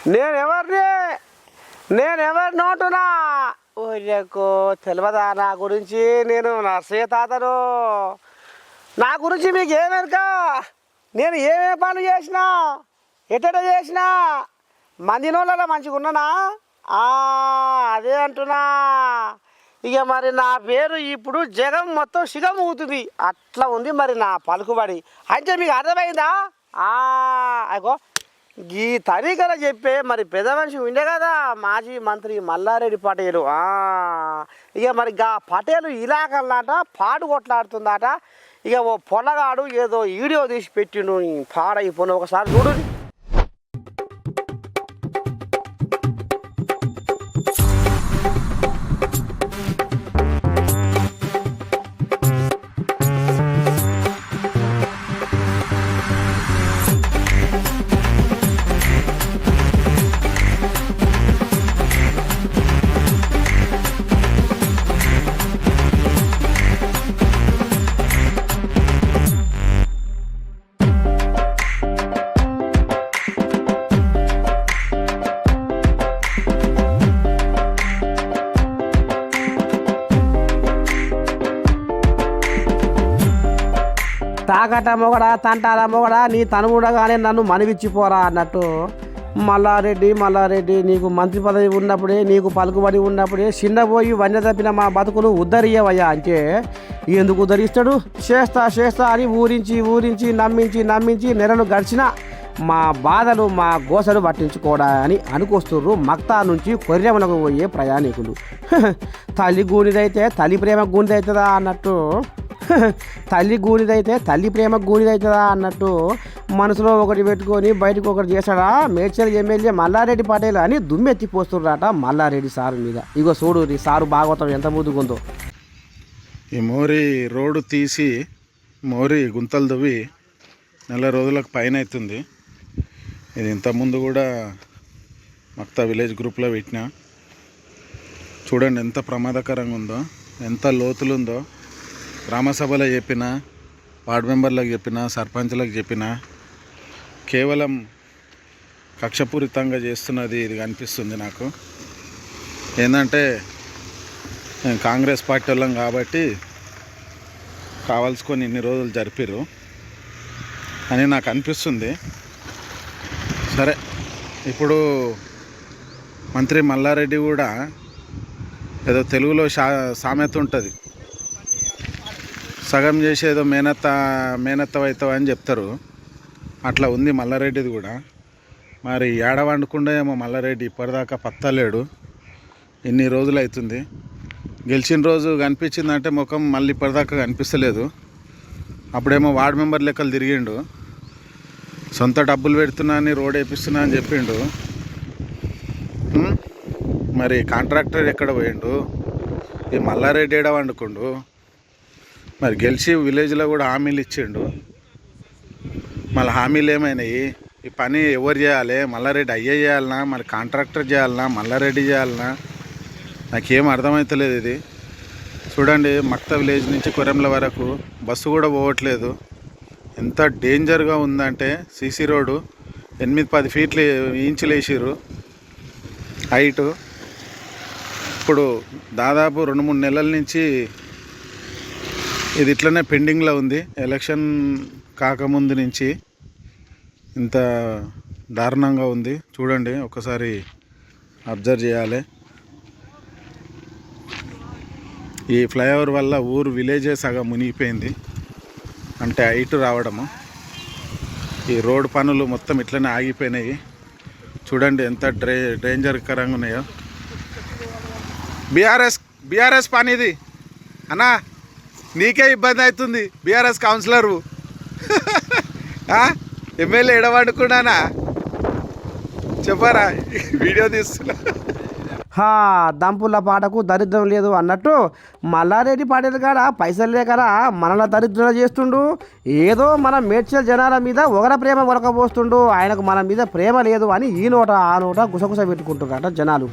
నేనెవరిని నేనెవరి నోటునా ఓకో తెలియదా నా గురించి? నేను నర్సయ్య తాతను. నా గురించి మీకు ఏమెరక? నేను ఏమేమి పనులు చేసినా, ఎట్ట చేసినా మంది నోళ్ళలో మంచిగా ఉన్నానా? అదే అంటున్నా. ఇక మరి నా పేరు ఇప్పుడు జగం మొత్తం శిగం ఊతుంది, అట్లా ఉంది మరి నా పలుకుబడి. అంటే మీకు అర్థమైందా? అగో ఈ తరీకలో చెప్పే మరి పెద్ద మనిషి ఉండే కదా మాజీ మంత్రి మల్లారెడ్డి పటేలు. ఇక మరి గా పటేలు ఇలాకల్లాట పాడు కొట్లాడుతుందట. ఇక ఓ పొలగాడు ఏదో వీడియో తీసి పెట్టిండు, పాడైపోయిన ఒకసారి చూడు. తాకట మొగడా తంటాల మొగడా నీ తనువుడగానే నన్ను మనవిచ్చిపోరా అన్నట్టు. మల్లారెడ్డి నీకు మంత్రి పదవి ఉన్నప్పుడే, నీకు పలుకుబడి ఉన్నప్పుడే చిన్నపోయి వన్య తప్పిన మా బతుకులు ఉద్ధరియవయ్యా అంటే ఎందుకు ఉద్ధరిస్తాడు? చేస్తా అని ఊరించి నమ్మించి నెలలు గడిచిన మా బాధలు మా గోసలు పట్టించుకోడా అని అనుకొస్తుర్రు మక్తా నుంచి కొర్రెమునకు పోయే ప్రయాణికులు. తల్లి గూనిదైతే తల్లి ప్రేమ గూనిదవుతుందా అన్నట్టు, తల్లి గూనిదైతే తల్లి ప్రేమ గూనిదవుతుందా అన్నట్టు మనసులో ఒకటి పెట్టుకొని బయటకు ఒకటి చేశాడా మేడ్చల్ ఎమ్మెల్యే మల్లారెడ్డి పటేల్ అని దుమ్మెత్తిపోస్తుర్రట మల్లారెడ్డి సారు మీద. ఇగో చూడు ఈ సారు భాగవతం ఎంత ముందుకుందో. ఈ మోరీ రోడ్డు తీసి మోరీ గుంతలు దువ్వి నెల రోజులకు పైన అవుతుంది. ఇది ఇంతకుముందు కూడా మక్తా విలేజ్ గ్రూప్లో పెట్టినా. చూడండి ఎంత ప్రమాదకరంగా ఉందో, ఎంత లోతులు ఉందో. గ్రామసభలో చెప్పిన, వార్డు మెంబర్లకు చెప్పిన, సర్పంచ్లకు చెప్పిన, కేవలం కక్షపూరితంగా చేస్తున్నది ఇది కనిపిస్తుంది నాకు. ఏంటంటే నేను కాంగ్రెస్ పార్టీ వాళ్ళం కాబట్టి కావాల్సుకొని ఇన్ని రోజులు జరిపిరు అని నాకు అనిపిస్తుంది. సరే, ఇప్పుడు మంత్రి మల్లారెడ్డి కూడా ఏదో తెలుగులో సామెత ఉంటుంది, సగం చేసి ఏదో మేనత్త అవుతావు అని చెప్తారు. అట్లా ఉంది మల్లారెడ్డిది కూడా. మరి ఏడ వండకుండా ఏమో మల్లారెడ్డి ఇప్పటిదాకా పత్తలేడు. ఇన్ని రోజులు అవుతుంది. గెలిచిన రోజు కనిపించిందంటే ముఖం మళ్ళీ ఇప్పటిదాకా కనిపిస్తలేదు. అప్పుడేమో వార్డు మెంబర్ లెక్కలు తిరిగిండు, సొంత డబ్బులు పెడుతున్నా అని రోడ్ వేపిస్తున్నా అని చెప్పిండు. మరి కాంట్రాక్టర్ ఎక్కడ పోయిండు? ఈ మల్లారెడ్డి ఏడ వండుకుండు? మరి గెలిచి విలేజ్లో కూడా హామీలు ఇచ్చిండు. మళ్ళీ హామీలు ఏమైనాయి? ఈ పని ఎవరు చేయాలి? మల్లారెడ్డి అయ్యే చేయాలన్నా, మరి కాంట్రాక్టర్ చేయాలన్నా, మల్లారెడ్డి చేయాలన్నా? నాకేం అర్థమవుతలేదు ఇది. చూడండి, మక్తా విలేజ్ నుంచి కొరెంల వరకు బస్సు కూడా పోవట్లేదు. ఎంత డేంజర్గా ఉందంటే సీసీ రోడ్డు 8-10 ఫీట్లు ఇంచులు వేసిర్రు హైటు. ఇప్పుడు దాదాపు 2-3 నెలల నుంచి ఇది ఇట్లనే పెండింగ్లో ఉంది. ఎలక్షన్ కాకముందు నుంచి ఇంత దారుణంగా ఉంది. చూడండి, ఒకసారి అబ్జర్వ్ చేయాలి. ఈ ఫ్లైఓవర్ వల్ల ఊరు విలేజే సగం మునిగిపోయింది. అంటే హైట్ రావడము, ఈ రోడ్ పనులు మొత్తం ఇట్లనే ఆగిపోయినాయి. చూడండి ఎంత డేంజర్కరంగా ఉన్నాయో. బీఆర్ఎస్ పని ఇది అన్నా, నీకే ఇబ్బంది అవుతుంది. బీఆర్ఎస్ కౌన్సిలరు ఎమ్మెల్యే ఎడవాడుకున్నానా చెప్పారా? వీడియో తీస్తున్నా. దంపుల పాటకు దరిద్రం లేదు అన్నట్టు మల్లారెడ్డి పటేల్ కాడ పైసలు లేకరా మనల దరిద్రం చేస్తుండు. ఏదో మన మేడ్చల్ జనాల మీద ఒకర ప్రేమ ఒలకపోస్తుండు. ఆయనకు మన మీద ప్రేమ లేదు అని ఈ నోట ఆ నోట గుసగుస పెట్టుకుంటున్నారట జనాలు.